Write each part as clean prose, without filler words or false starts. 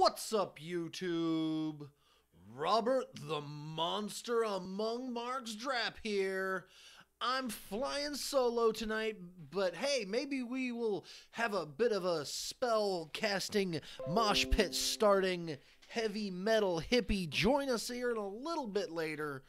What's up, YouTube? Robert the Monster Among Mark's Drap here. I'm flying solo tonight, but hey, maybe we will have a bit of a spell casting, mosh pit starting, heavy metal hippie join us here in a little bit later.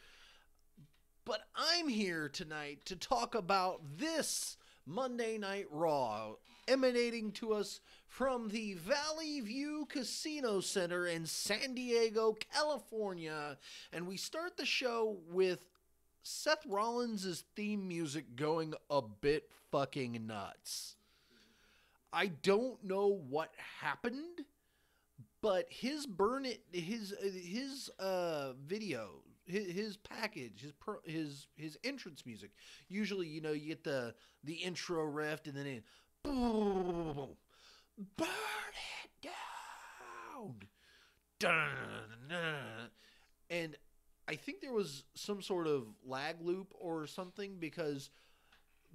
But I'm here tonight to talk about this Monday Night Raw, emanating to us from the Valley View Casino Center in San Diego, California. And we start the show with Seth Rollins' theme music going a bit fucking nuts. I don't know what happened, but his video, his package, his entrance music. Usually, you get the intro riff and then it boom, burn it down, dun. And I think there was some sort of lag loop or something because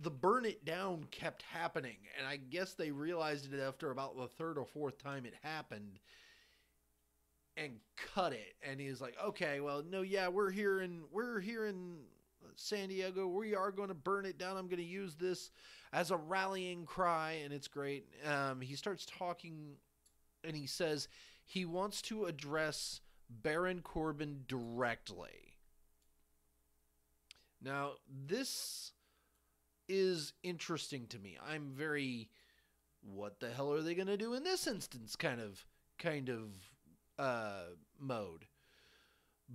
the burn it down kept happening, and I guess they realized it after about the third or fourth time it happened and cut it. And he's like, okay, well, no, yeah, we're here in San Diego. We are going to burn it down. I'm going to use this as a rallying cry, and it's great. He starts talking, and he says he wants to address Baron Corbin directly. Now, this is interesting to me. I'm very, what the hell are they going to do in this instance kind of mode.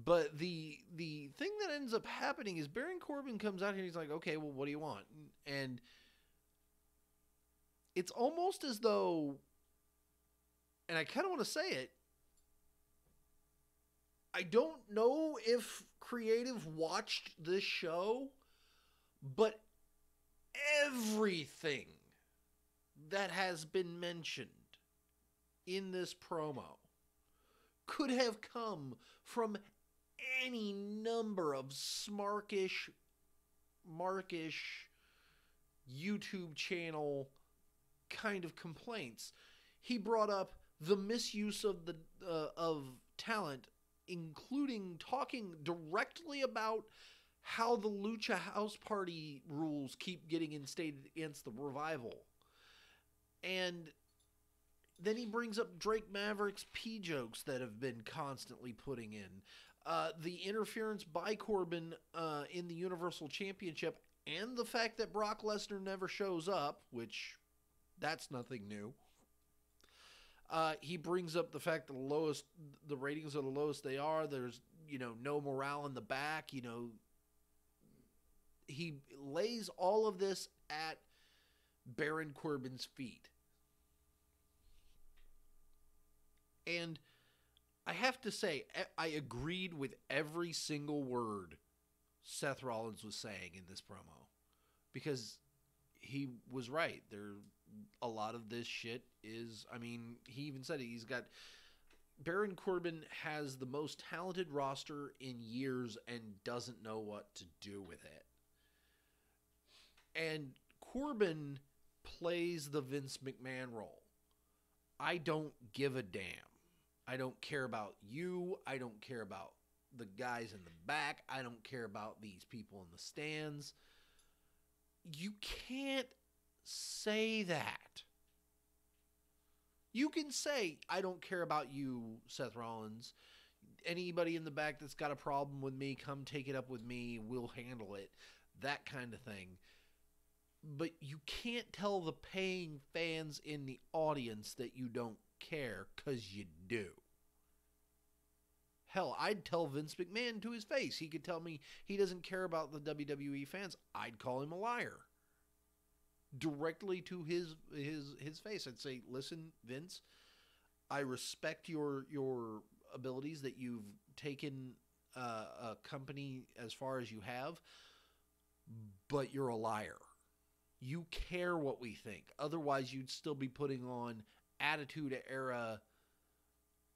But the thing that ends up happening is Baron Corbin comes out here and he's like, okay, well, what do you want? And it's almost as though, and I kind of want to say it, I don't know if creative watched this show, but everything that has been mentioned in this promo could have come from any number of markish YouTube channel kind of complaints. He brought up the misuse of of talent, including talking directly about how the Lucha House Party rules keep getting instated against the Revival. And then he brings up Drake Maverick's P jokes that have been constantly putting in. The interference by Corbin in the Universal Championship, and the fact that Brock Lesnar never shows up, which that's nothing new. He brings up the fact that the ratings are the lowest they are. There's, no morale in the back. He lays all of this at Baron Corbin's feet. And I have to say, I agreed with every single word Seth Rollins was saying in this promo. Because he was right. A lot of this shit is, he even said it. Baron Corbin has the most talented roster in years and doesn't know what to do with it. And Corbin plays the Vince McMahon role. I don't give a damn. I don't care about you. I don't care about the guys in the back. I don't care about these people in the stands. You can't say that. You can say, I don't care about you, Seth Rollins. Anybody in the back that's got a problem with me, come take it up with me. We'll handle it. That kind of thing. But you can't tell the paying fans in the audience that you don't care, because you do. Hell, I'd tell Vince McMahon to his face. He could tell me he doesn't care about the WWE fans. I'd call him a liar. Directly to his face. I'd say, listen, Vince, I respect your abilities that you've taken a company as far as you have, but you're a liar. You care what we think. Otherwise, you'd still be putting on Attitude Era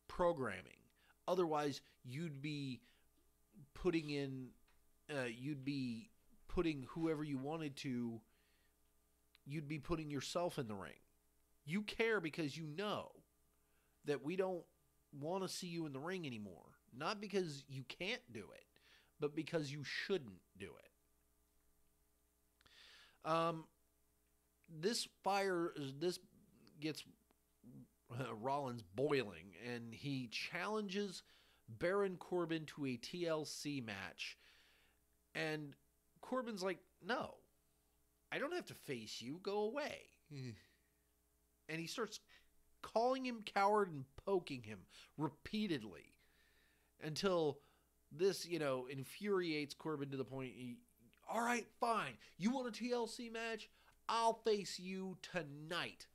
programming. Otherwise, you'd be putting whoever you wanted to. You'd be putting yourself in the ring. You care because you know that we don't want to see you in the ring anymore. Not because you can't do it, but because you shouldn't do it. This gets Rollins boiling, and he challenges Baron Corbin to a TLC match. And Corbin's like, no, I don't have to face you. Go away. And he starts calling him coward and poking him repeatedly until this, infuriates Corbin to the point, all right, fine. You want a TLC match? I'll face you tonight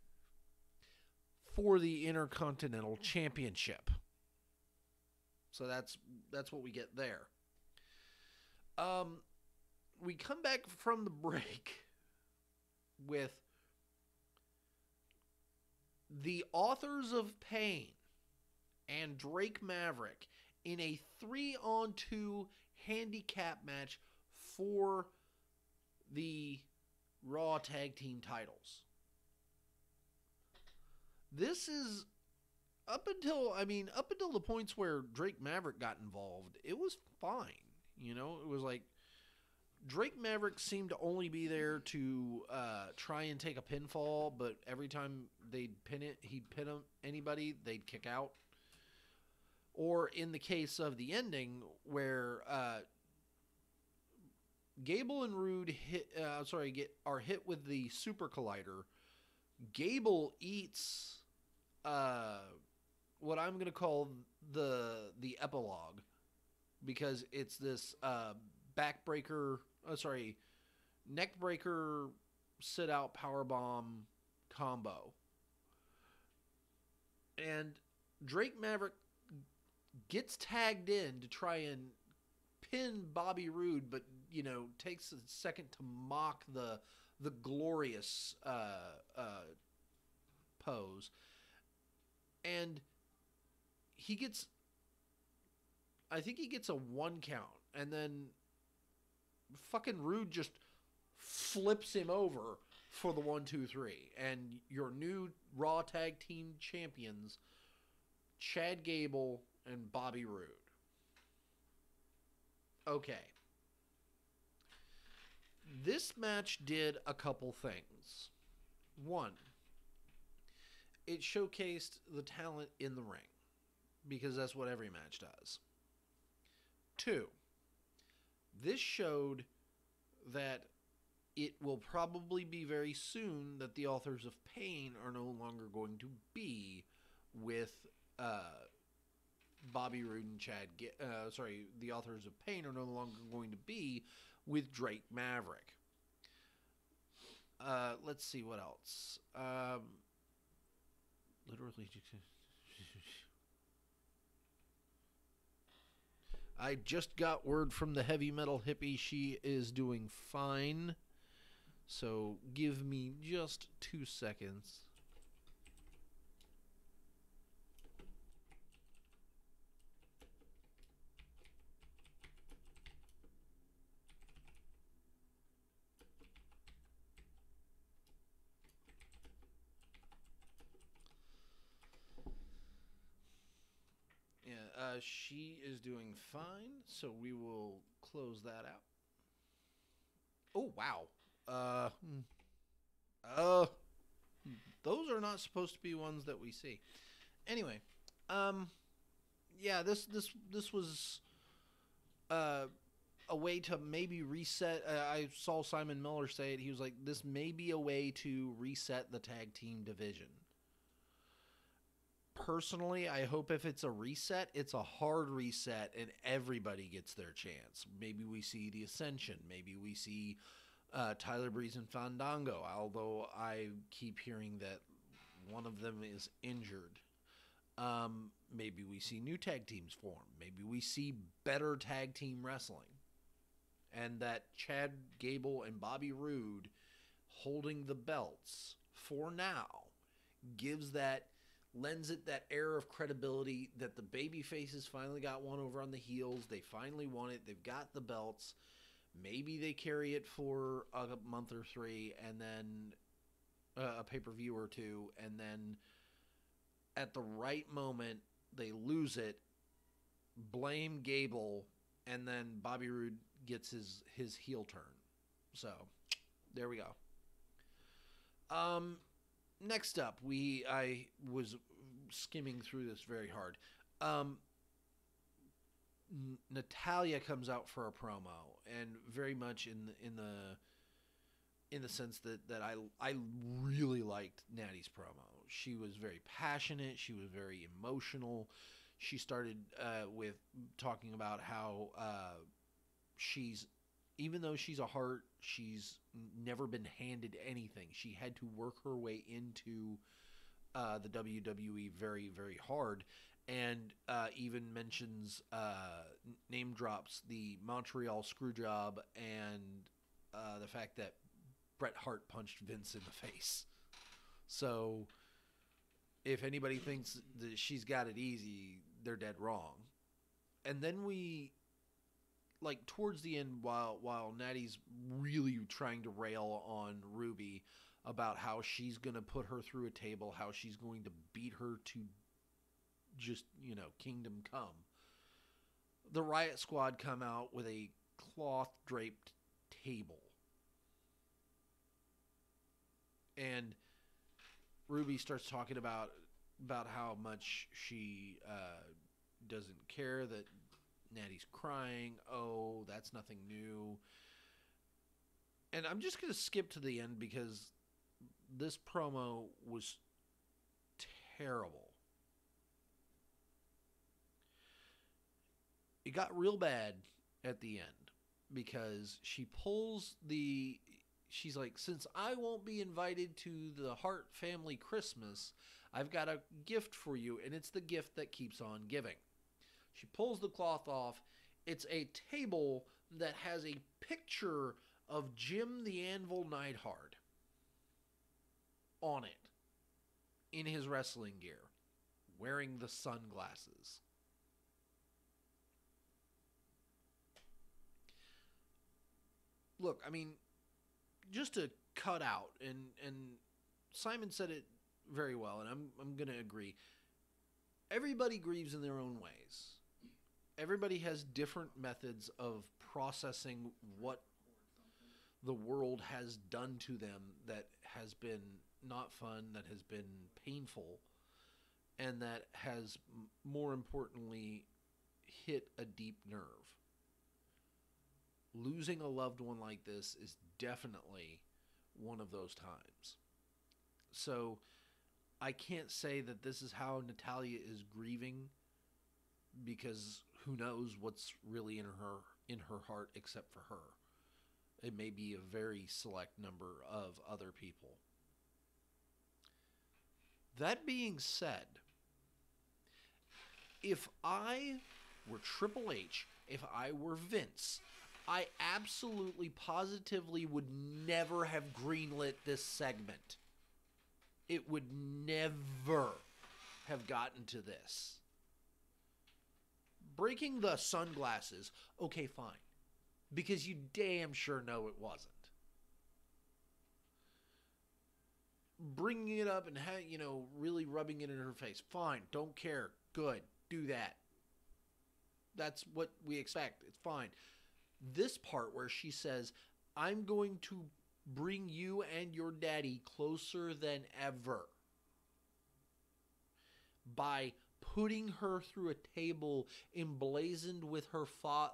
for the Intercontinental Championship. So that's what we get there. We come back from the break with the Authors of Pain and Drake Maverick in a 3-on-2 handicap match for the Raw Tag Team titles. This is up until the points where Drake Maverick got involved, it was fine. It was like Drake Maverick seemed to only be there to try and take a pinfall, but every time he'd pin anybody, they'd kick out. Or in the case of the ending, where Gable and Rude are hit with the Super Collider. Gable eats what I'm going to call the epilogue, because it's this neckbreaker sit out powerbomb combo. And Drake Maverick gets tagged in to try and pin Bobby Roode, but takes a second to mock the glorious pose. And I think he gets a 1 count, and then fucking Rude just flips him over for the 1, 2, 3. And your new Raw Tag Team champions, Chad Gable and Bobby Roode. Okay. This match did a couple things. One, it showcased the talent in the ring, because that's what every match does. 2, this showed that it will probably be very soon that the Authors of Pain are no longer going to be with Bobby Roode and the Authors of Pain are no longer going to be with Drake Maverick. Let's see what else. Literally, I just got word from the heavy metal hippie. She is doing fine. So give me just 2 seconds. She is doing fine, so we will close that out. Oh, wow. Those are not supposed to be ones that we see. Anyway, yeah, this was a way to maybe reset. I saw Simon Miller say it. He was like, this may be a way to reset the tag team division. Personally, I hope if it's a reset, it's a hard reset and everybody gets their chance. Maybe we see the Ascension. Maybe we see Tyler Breeze and Fandango, although I keep hearing that one of them is injured. Maybe we see new tag teams form. Maybe we see better tag team wrestling. And that Chad Gable and Bobby Roode holding the belts for now lends it that air of credibility that the baby faces finally got one over on the heels. They finally won it. They've got the belts. Maybe they carry it for a month or 3 and then a pay-per-view or 2. And then at the right moment, They lose it, blame Gable, and then Bobby Roode gets his heel turn. So there we go. Next up, I was skimming through this very hard. Natalia comes out for a promo, and very much in the sense that I really liked Natty's promo. She was very passionate. She was very emotional. She started with talking about how she's, even though she's a heart, she's never been handed anything. She had to work her way into the WWE very, very hard, and even mentions, name drops the Montreal Screwjob and the fact that Bret Hart punched Vince in the face. So if anybody thinks that she's got it easy, they're dead wrong. And then we, like, towards the end, while Natty's really trying to rail on Ruby about how she's going to put her through a table, how she's going to beat her to just, kingdom come, the Riot Squad come out with a cloth-draped table. And Ruby starts talking about how much she doesn't care that Natty's crying. Oh, that's nothing new. And I'm just going to skip to the end because this promo was terrible. It got real bad at the end because she's like, since I won't be invited to the Hart family Christmas, I've got a gift for you, and it's the gift that keeps on giving. She pulls the cloth off. It's a table that has a picture of Jim the Anvil Neidhart on it in his wrestling gear, wearing the sunglasses. Look, I mean, just to cut out, and Simon said it very well, and I'm going to agree. Everybody grieves in their own ways. Everybody has different methods of processing what the world has done to them that has been not fun, that has been painful, and that has, more importantly, hit a deep nerve. Losing a loved one like this is definitely one of those times. So I can't say that this is how Natalia is grieving, because who knows what's really in her heart except for her. It may be a very select number of other people. That being said, if I were Triple H, if I were Vince, I absolutely positively would never have greenlit this segment. It would never have gotten to this. Breaking the sunglasses, okay, fine. Because you damn sure know it wasn't. Bringing it up and, really rubbing it in her face, fine, don't care, good, do that. That's what we expect, it's fine. This part where she says, I'm going to bring you and your daddy closer than ever by putting her through a table emblazoned with her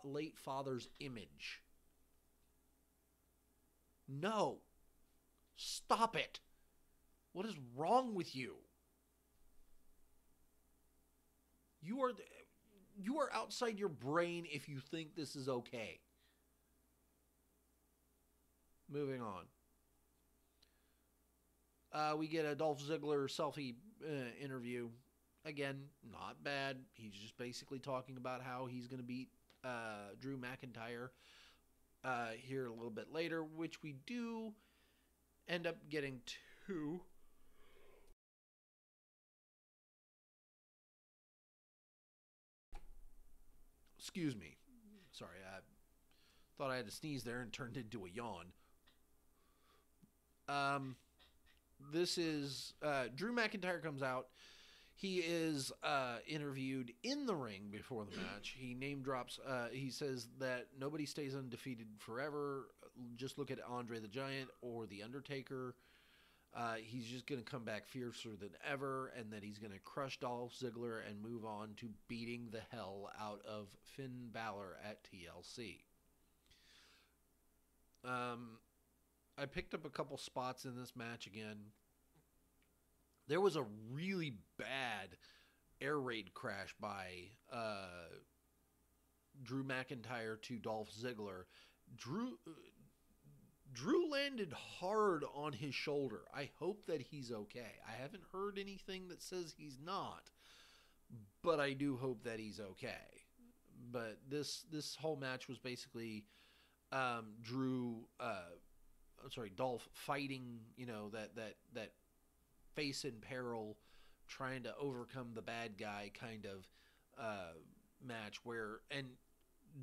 late father's image. No. Stop it. What is wrong with you? You are outside your brain if you think this is okay. Moving on. We get a Dolph Ziggler selfie interview. Again, not bad. He's just basically talking about how he's going to beat Drew McIntyre here a little bit later, which we do end up getting to. Excuse me. Sorry, I thought I had to sneeze there and turned into a yawn. This is Drew McIntyre comes out. He is interviewed in the ring before the match. He name drops. He says that nobody stays undefeated forever. Just look at Andre the Giant or The Undertaker. He's just going to come back fiercer than ever, and that he's going to crush Dolph Ziggler and move on to beating the hell out of Finn Balor at TLC. I picked up a couple spots in this match again. There was a really bad air raid crash by Drew McIntyre to Dolph Ziggler. Drew landed hard on his shoulder. I hope that he's okay. I haven't heard anything that says he's not, but I do hope that he's okay. But this whole match was basically Dolph fighting, that face in peril, trying to overcome the bad guy kind of match and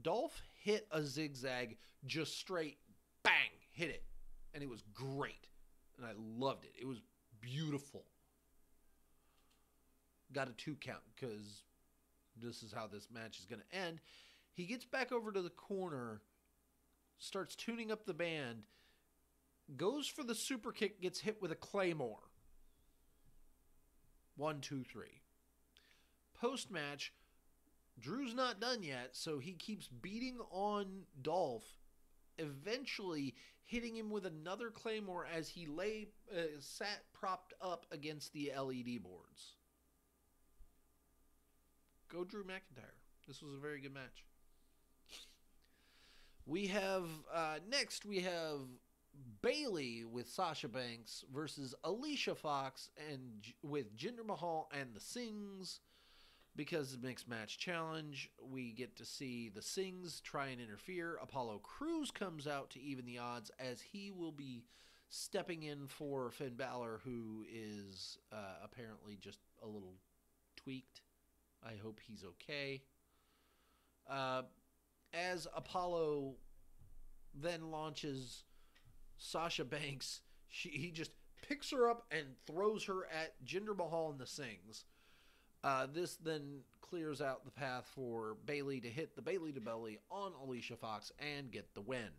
Dolph hit a zigzag just straight, bang, hit it, and it was great, and I loved it. It was beautiful. Got a 2 count because this is how this match is going to end. He gets back over to the corner, starts tuning up the band, goes for the super kick, gets hit with a claymore. 1, 2, 3. Post-match, Drew's not done yet, so he keeps beating on Dolph, eventually hitting him with another claymore as he sat propped up against the LED boards. Go Drew McIntyre. This was a very good match. We have, next we have Bayley with Sasha Banks versus Alicia Fox with Jinder Mahal and the Sings. Because of the mixed match challenge, we get to see the Sings try and interfere. Apollo Crews comes out to even the odds as he will be stepping in for Finn Balor, who is apparently just a little tweaked. I hope he's okay. As Apollo then launches Sasha Banks, he just picks her up and throws her at Jinder Mahal and the Sings. This then clears out the path for Bayley to hit the Bayley to Belly on Alicia Fox and get the win.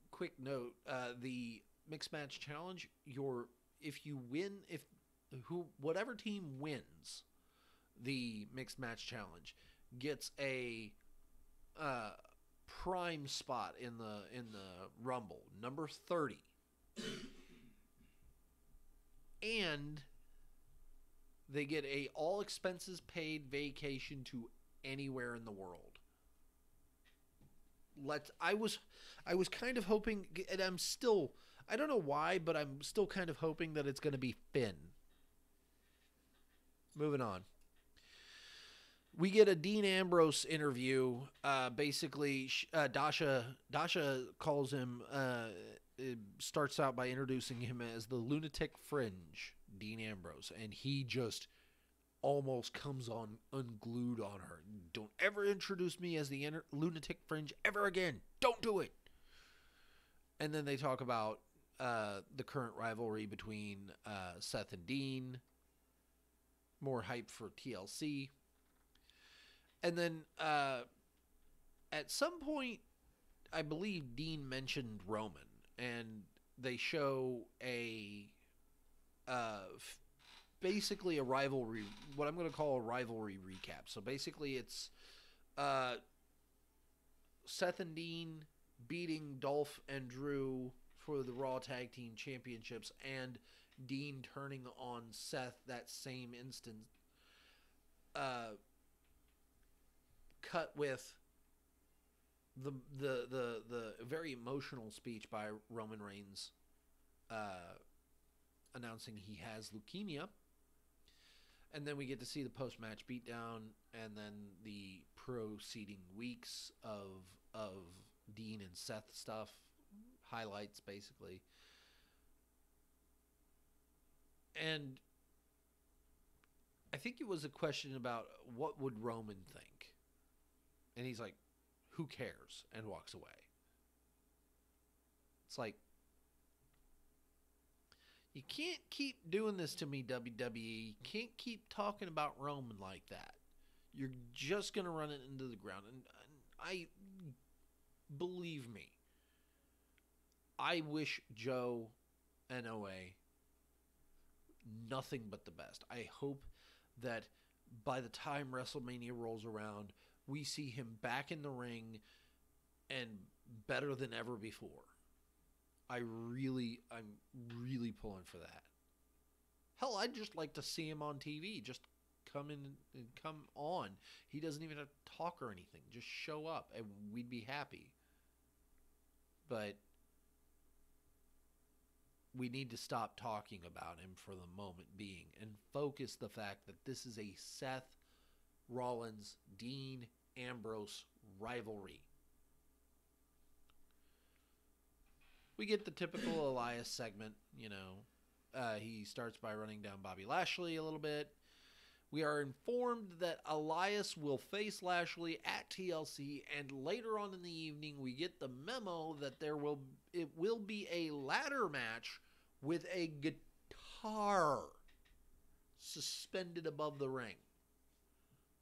Quick note, the mixed match challenge, whatever team wins the mixed match challenge gets a prime spot in the Rumble, number 30. And they get a all expenses paid vacation to anywhere in the world. I was kind of hoping, and I don't know why, but I'm still kind of hoping that it's going to be Finn. Moving on. We get a Dean Ambrose interview. Basically, Dasha calls him, starts out by introducing him as the Lunatic Fringe, Dean Ambrose, and he just almost comes on unglued on her. Don't ever introduce me as the Lunatic Fringe ever again. Don't do it. And then they talk about the current rivalry between Seth and Dean. More hype for TLC. And then at some point, I believe Dean mentioned Roman, and they show basically a rivalry, what I'm going to call a rivalry recap. So basically it's Seth and Dean beating Dolph and Drew for the Raw Tag Team Championships, and Dean turning on Seth that same instant. Cut with the very emotional speech by Roman Reigns announcing he has leukemia. And then we get to see the post-match beatdown, and then the proceeding weeks of Dean and Seth stuff, highlights basically. And I think it was a question about what would Roman think. And he's like, who cares? And walks away. It's like, You can't keep doing this to me, WWE. You can't keep talking about Roman like that. You're just going to run it into the ground. And I, believe me, I wish Joe and OA nothing but the best. I hope that by the time WrestleMania rolls around, we see him back in the ring and better than ever before. I'm really pulling for that. Hell, I'd just like to see him on TV. Just come in and come on. He doesn't even have to talk or anything. Just show up and we'd be happy. But we need to stop talking about him for the moment being and focus the fact that this is a Seth Rollins, Dean Ambrose rivalry. We get the typical Elias segment, you know. He starts by running down Bobby Lashley a little bit. We are informed that Elias will face Lashley at TLC, and later on in the evening, we get the memo that it will be a ladder match with a guitar suspended above the ring.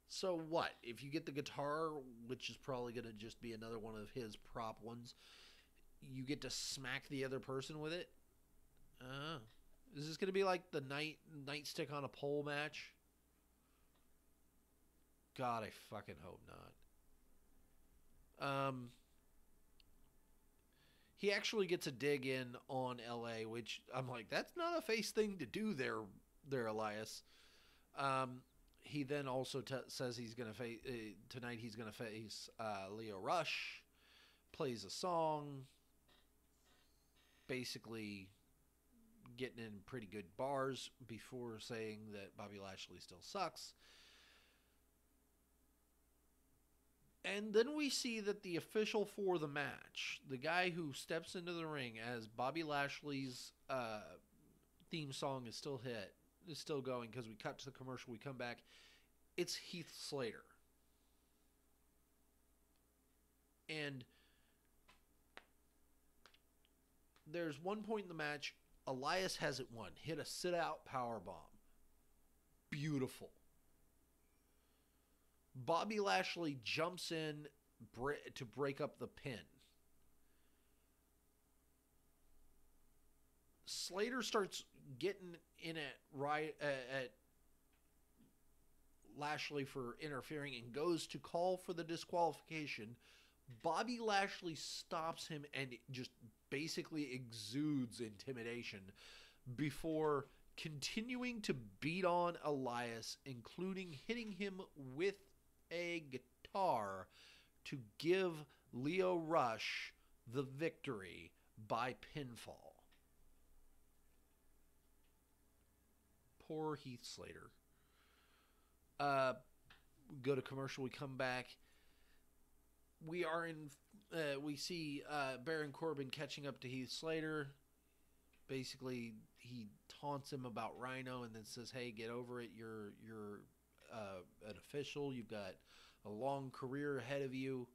So what? If you get the guitar, which is probably going to just be another one of his prop ones, you get to smack the other person with it? Is this going to be like the nightstick on a pole match? God, I fucking hope not. He actually gets a dig in on LA, which I'm like, that's not a face thing to do there, Elias. He then also says he's going to face tonight. He's going to face Leo Rush. Plays a song, basically getting in pretty good bars before saying that Bobby Lashley still sucks. And then we see that the official for the match, the guy who steps into the ring as Bobby Lashley's theme song is still going because we cut to the commercial, we come back, it's Heath Slater. And there's one point in the match, Elias has it won, hit a sit-out powerbomb. Beautiful. Bobby Lashley jumps in to break up the pin. Slater starts getting in at Lashley for interfering and goes to call for the disqualification. Bobby Lashley stops him and just basically exudes intimidation before continuing to beat on Elias, including hitting him with a guitar to give Leo Rush the victory by pinfall. Poor Heath Slater. Go to commercial, we come back. We see Baron Corbin catching up to Heath Slater. Basically, he taunts him about Rhino and then says, "Hey, get over it. You're an official. You've got a long career ahead of you."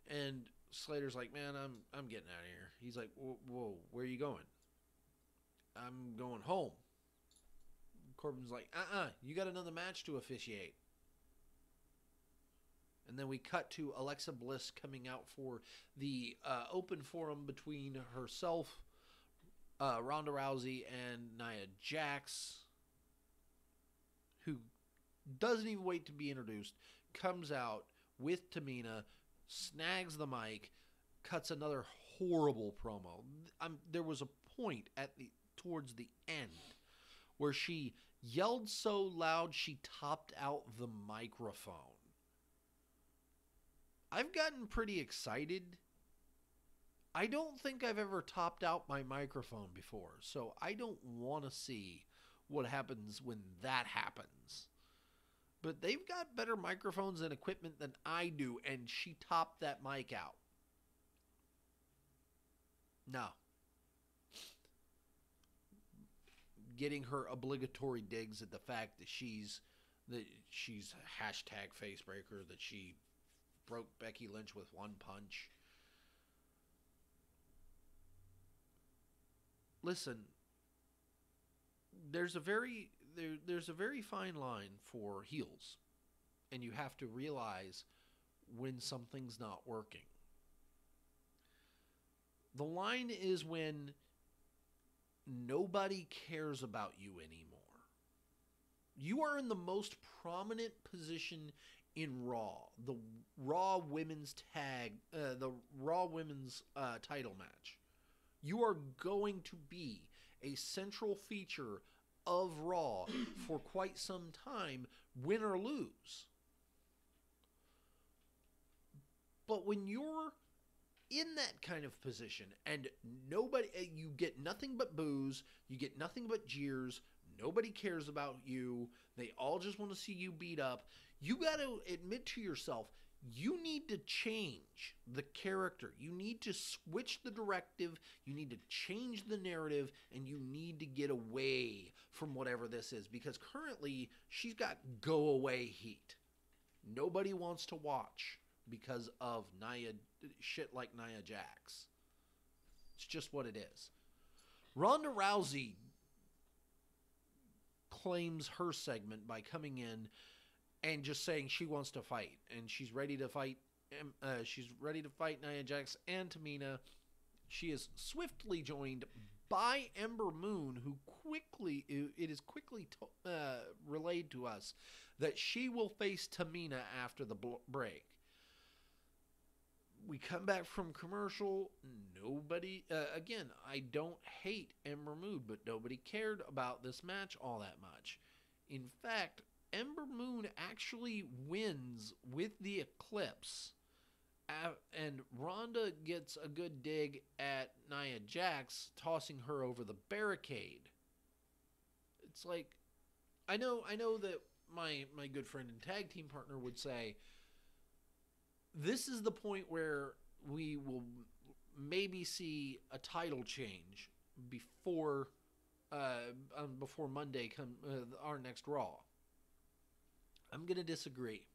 And Slater's like, "Man, I'm getting out of here." He's like, "Whoa, where are you going?" "I'm going home." Corbin's like, you got another match to officiate." And then we cut to Alexa Bliss coming out for the open forum between herself, Ronda Rousey, and Nia Jax, who doesn't even wait to be introduced, comes out with Tamina, snags the mic, cuts another horrible promo. There was a point towards the end where she yelled so loud she topped out the microphone. I've gotten pretty excited. I don't think I've ever topped out my microphone before, so I don't want to see what happens when that happens. But they've got better microphones and equipment than I do, and she topped that mic out. No. Getting her obligatory digs at the fact that she's hashtag facebreaker, that she broke Becky Lynch with one punch. Listen, there's a very fine line for heels, and you have to realize when something's not working. The line is when nobody cares about you anymore. You are in the most prominent position in Raw, the Raw Women's title match. You are going to be a central feature of Raw for quite some time, win or lose. But when you're in that kind of position and you get nothing but boos, you get nothing but jeers, nobody cares about you, they all just want to see you beat up, you got to admit to yourself, you need to change the character. You need to switch the directive. You need to change the narrative, and you need to get away from whatever this is, because currently she's got go away heat. Nobody wants to watch because of shit like Nia Jax. It's just what it is. Ronda Rousey claims her segment by coming in and just saying she wants to fight, and she's ready to fight. She's ready to fight Nia Jax and Tamina. She is swiftly joined by Ember Moon, who it is quickly relayed to us that she will face Tamina after the break. We come back from commercial. Nobody, again, I don't hate Ember Moon, but nobody cared about this match all that much. In fact, Ember Moon actually wins with the Eclipse, and Ronda gets a good dig at Nia Jax, tossing her over the barricade. It's like, I know that my good friend and tag team partner would say, this is the point where we will maybe see a title change before Monday our next Raw. I'm going to disagree.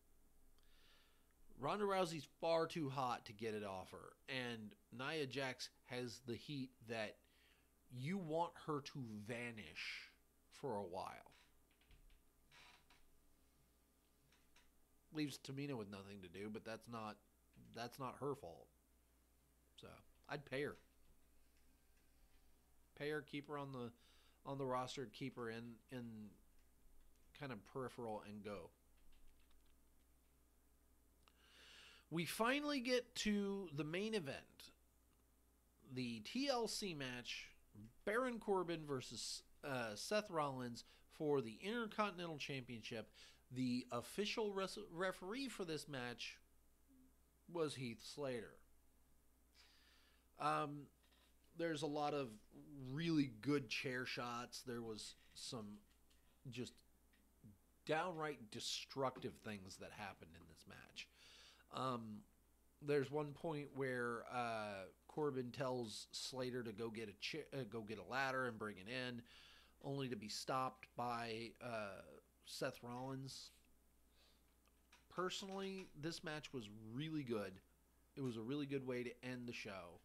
Ronda Rousey's far too hot to get it off her, and Nia Jax has the heat that you want her to vanish for a while. Leaves Tamina with nothing to do, but that's not her fault. So I'd pay her. Pay her, keep her on the roster, keep her in kind of peripheral, and go. We finally get to the main event. The TLC match, Baron Corbin versus Seth Rollins for the Intercontinental Championship. The official referee for this match was Heath Slater. There's a lot of really good chair shots. There was some just downright destructive things that happened in this match. There's one point where Corbin tells Slater to go get a ladder and bring it in, only to be stopped by Seth Rollins. Personally, this match was really good. It was a really good way to end the show.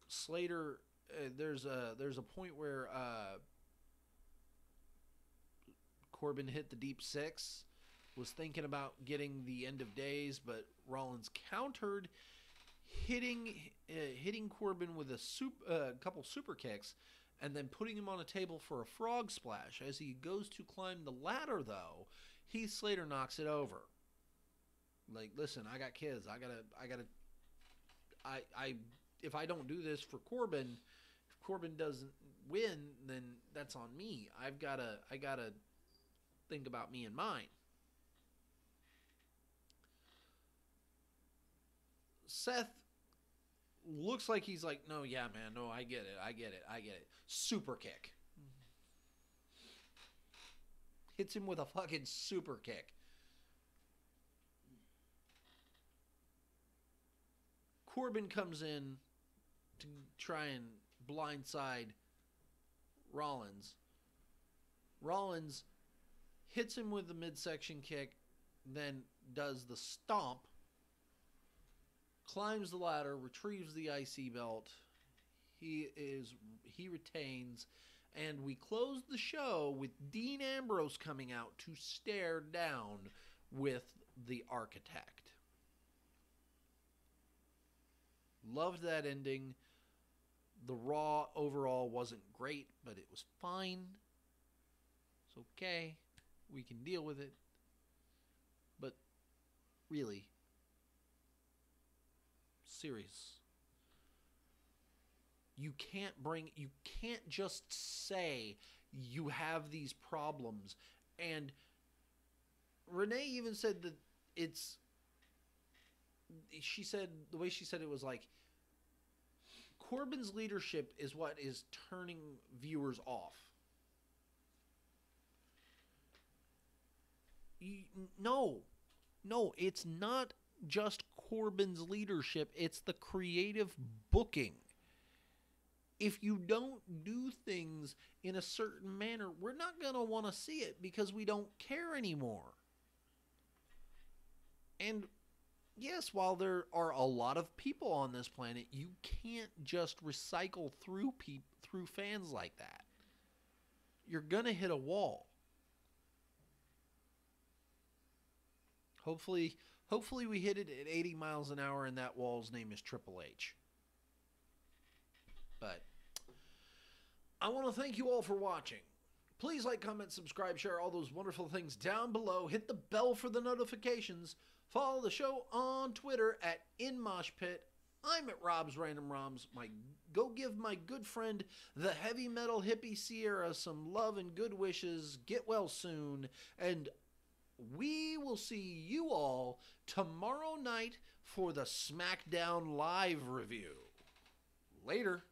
Slater, there's a point where Corbin hit the deep six, was thinking about getting the end of days, but Rollins countered, hitting Corbin with a couple super kicks, and then putting him on a table for a frog splash. As he goes to climb the ladder, though, Heath Slater knocks it over. Like, listen, I got kids. If I don't do this for Corbin, if Corbin doesn't win, then that's on me. I gotta think about me and mine. Seth looks like he's like, no, yeah, man, no, I get it. Super kick. Hits him with a fucking super kick. Corbin comes in to try and blindside Rollins. Rollins hits him with the midsection kick, then does the stomp, climbs the ladder, retrieves the IC belt. He retains, And we closed the show with Dean Ambrose coming out to stare down with the Architect. Loved that ending. The Raw overall wasn't great, but it was fine. It's okay. We can deal with it. But really, serious. You can't just say you have these problems. And Renee even said that the way she said it was like, Corbin's leadership is what is turning viewers off. No, it's not just Corbin's leadership. It's the creative booking. If you don't do things in a certain manner, we're not going to want to see it because we don't care anymore. And yes, while there are a lot of people on this planet, you can't just recycle through fans like that. You're going to hit a wall. Hopefully we hit it at 80 miles an hour and that wall's name is Triple H. But I want to thank you all for watching. Please like, comment, subscribe, share all those wonderful things down below. Hit the bell for the notifications. Follow the show on Twitter at InMoshPit. I'm at Rob's Random ROMs. Go give my good friend, the heavy metal hippie Sierra, some love and good wishes. Get well soon. And we will see you all tomorrow night for the SmackDown Live review. Later.